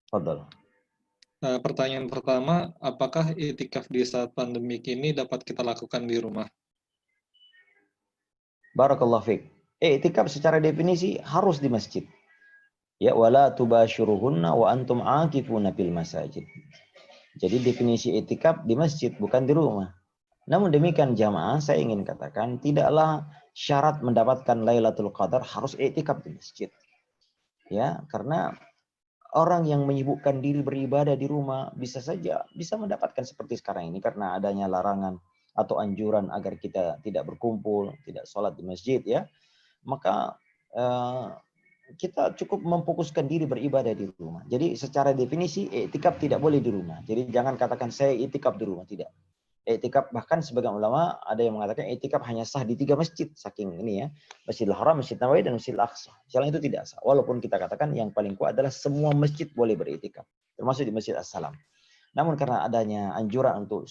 Fadal. Pertanyaan pertama, apakah i'tikaf di saat pandemik ini dapat kita lakukan di rumah? Barakallahu fiik. I'tikaf secara definisi harus di masjid. Ya, wala tubashiruhunna wa antum aakifuna fil masajid. Jadi definisi i'tikaf di masjid, bukan di rumah. Namun demikian jamaah, saya ingin katakan, tidaklah syarat mendapatkan Lailatul Qadar harus i'tikaf di masjid. Ya, karena orang yang menyibukkan diri beribadah di rumah bisa saja bisa mendapatkan seperti sekarang ini karena adanya larangan atau anjuran agar kita tidak berkumpul, tidak sholat di masjid, ya. Maka kita cukup memfokuskan diri beribadah di rumah. Jadi secara definisi i'tikaf tidak boleh di rumah. Jadi jangan katakan saya i'tikaf di rumah, tidak. I'tikaf, bahkan sebagian ulama ada yang mengatakan i'tikaf hanya sah di 3 masjid, saking ini ya, Masjidil Haram, Masjid Nabawi, dan Masjidil Aqsa. Selain itu tidak sah. Walaupun kita katakan yang paling kuat adalah semua masjid boleh beriktikaf, termasuk di Masjid As-Salam. Namun karena adanya anjuran untuk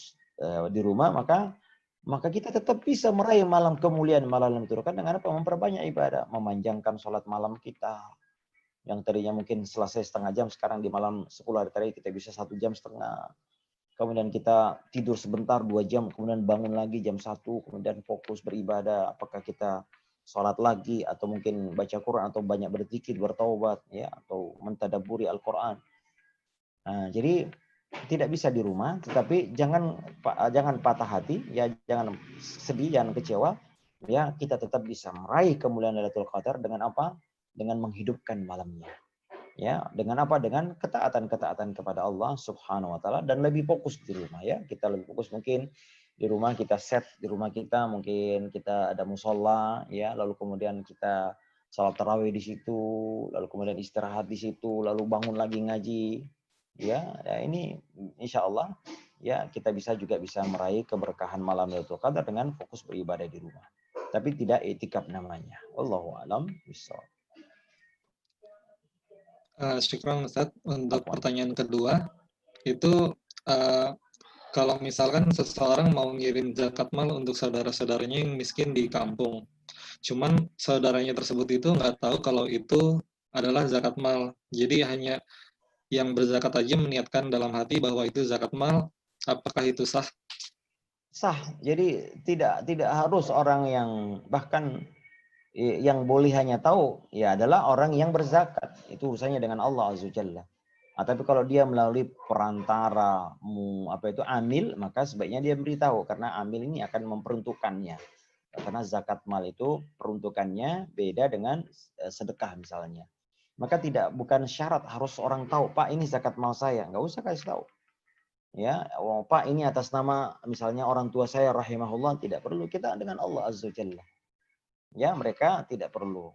di rumah, maka kita tetap bisa meraih malam kemuliaan malam itu dengan apa? Memperbanyak ibadah, memanjangkan sholat malam kita. Yang tadinya mungkin selesai setengah jam, sekarang di malam 10 hari tadi kita bisa 1,5 jam. Kemudian kita tidur sebentar 2 jam, kemudian bangun lagi jam 1, kemudian fokus beribadah. Apakah kita sholat lagi, atau mungkin baca Quran, atau banyak berzikir, bertaubat, ya, atau mentadaburi Al-Quran. Nah, jadi tidak bisa di rumah, tetapi jangan patah hati, ya, jangan sedih, jangan kecewa. Ya, kita tetap bisa meraih kemuliaan Lailatul Qadar dengan apa? Dengan menghidupkan malamnya. Ya, dengan apa? Dengan ketaatan kepada Allah Subhanahu wa taala, dan lebih fokus di rumah, ya. Kita lebih fokus, mungkin di rumah kita di rumah kita mungkin kita ada musola, ya, lalu kemudian kita salat tarawih di situ, lalu kemudian istirahat di situ, lalu bangun lagi ngaji. Ya, ini insya Allah, ya, kita bisa meraih keberkahan malam Lailatul Qadar dengan fokus beribadah di rumah. Tapi tidak i'tikaf namanya. Wallahu a'lam bishawab. Syukran Ustaz. Untuk Afwan. pertanyaan kedua, itu kalau misalkan seseorang mau ngirim zakat mal untuk saudara-saudaranya yang miskin di kampung, cuman saudaranya tersebut itu nggak tahu kalau itu adalah zakat mal, jadi hanya yang berzakat aja meniatkan dalam hati bahwa itu zakat mal, apakah itu sah? Sah. Jadi tidak harus orang yang, bahkan yang boleh hanya tahu ya adalah orang yang berzakat. Itu urusannya dengan Allah Azza Jalla. Tapi kalau dia melalui perantara amil, maka sebaiknya dia beritahu, karena amil ini akan memperuntukkannya. Karena zakat mal itu peruntukannya beda dengan sedekah misalnya. Maka bukan syarat harus orang tahu, Pak ini zakat mal saya, nggak usah kasih tahu. Ya, Pak ini atas nama misalnya orang tua saya rahimahullah, tidak perlu, kita dengan Allah Azza Jalla. Ya, mereka tidak perlu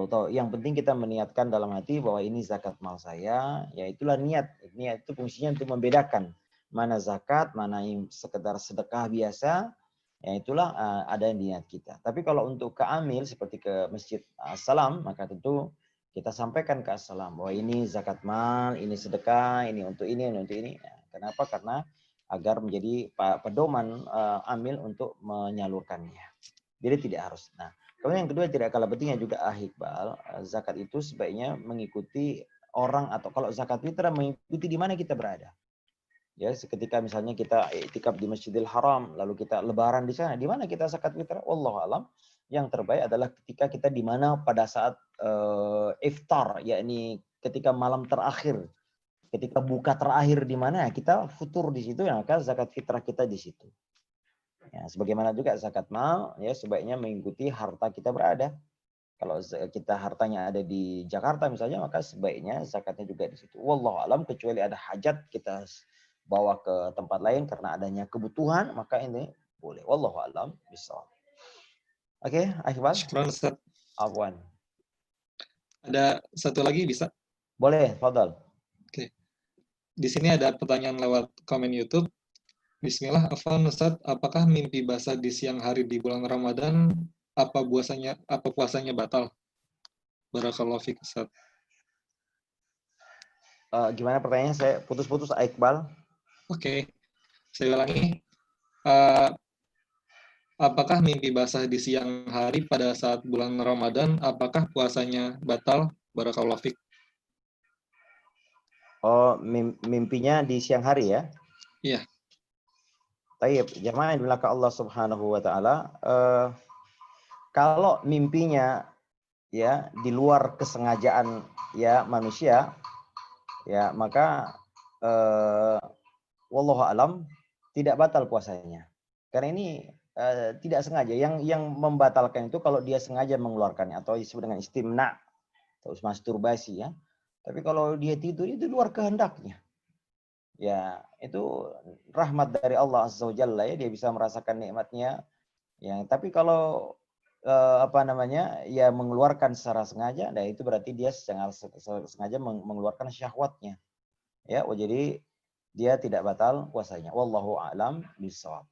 tahu. Yang penting kita meniatkan dalam hati bahwa ini zakat mal saya, ya itulah niat. Niat itu fungsinya untuk membedakan mana zakat, mana yang sekedar sedekah biasa. Ya itulah ada niat kita. Tapi kalau untuk ke amil seperti ke Masjid As-Salam, maka tentu kita sampaikan ke As-Salam bahwa ini zakat mal, ini sedekah, ini untuk ini, ini untuk ini. Ya, kenapa? Karena agar menjadi pedoman amil untuk menyalurkannya. Jadi tidak harus. Nah, kemudian yang kedua, tidak kalah pentingnya juga Iqbal, zakat itu sebaiknya mengikuti orang, atau kalau zakat fitrah mengikuti di mana kita berada. Ya, seketika misalnya kita i'tikaf di Masjidil Haram, lalu kita lebaran di sana, di mana kita zakat fitrah? Wallahu alam. Yang terbaik adalah ketika kita di mana pada saat iftar, yakni ketika malam terakhir, ketika buka terakhir di mana kita futur di situ, maka zakat fitrah kita di situ. Ya, sebagaimana juga zakat mal, ya sebaiknya mengikuti harta kita berada. Kalau kita hartanya ada di Jakarta misalnya, maka sebaiknya zakatnya juga di situ. Wallahu alam, kecuali ada hajat kita bawa ke tempat lain karena adanya kebutuhan, maka ini boleh. Wallahu alam bishawab. Oke, Iqbal. Syukran Ustaz. Afwan. Ada satu lagi bisa? Boleh, fadal. Oke. Di sini ada pertanyaan lewat komen YouTube. Bismillah, Afwan Ustaz, apakah mimpi basah di siang hari di bulan Ramadan, apa puasanya batal? Barakallahu fiik Ustaz. Gimana pertanyaannya? Saya putus-putus, Iqbal. Oke, saya ulangi. Apakah mimpi basah di siang hari pada saat bulan Ramadan, apakah puasanya batal? Barakallahu fiik. Oh, mimpinya di siang hari ya? Iya. Taib, jamaah yang dimiliki Allah Subhanahu wa taala, kalau mimpinya ya di luar kesengajaan ya manusia, ya maka wallahu alam tidak batal puasanya. Karena ini tidak sengaja. Yang membatalkan itu kalau dia sengaja mengeluarkannya atau disebut dengan istimna atau masturbasi ya. Tapi kalau dia tidur itu luar kehendaknya. Ya, itu rahmat dari Allah Azza wa Jalla ya, dia bisa merasakan nikmatnya. Ya, tapi kalau apa namanya? Ya mengeluarkan secara sengaja, nah itu berarti dia secara sengaja mengeluarkan syahwatnya. Ya, jadi dia tidak batal puasanya. Wallahu a'lam bishawab.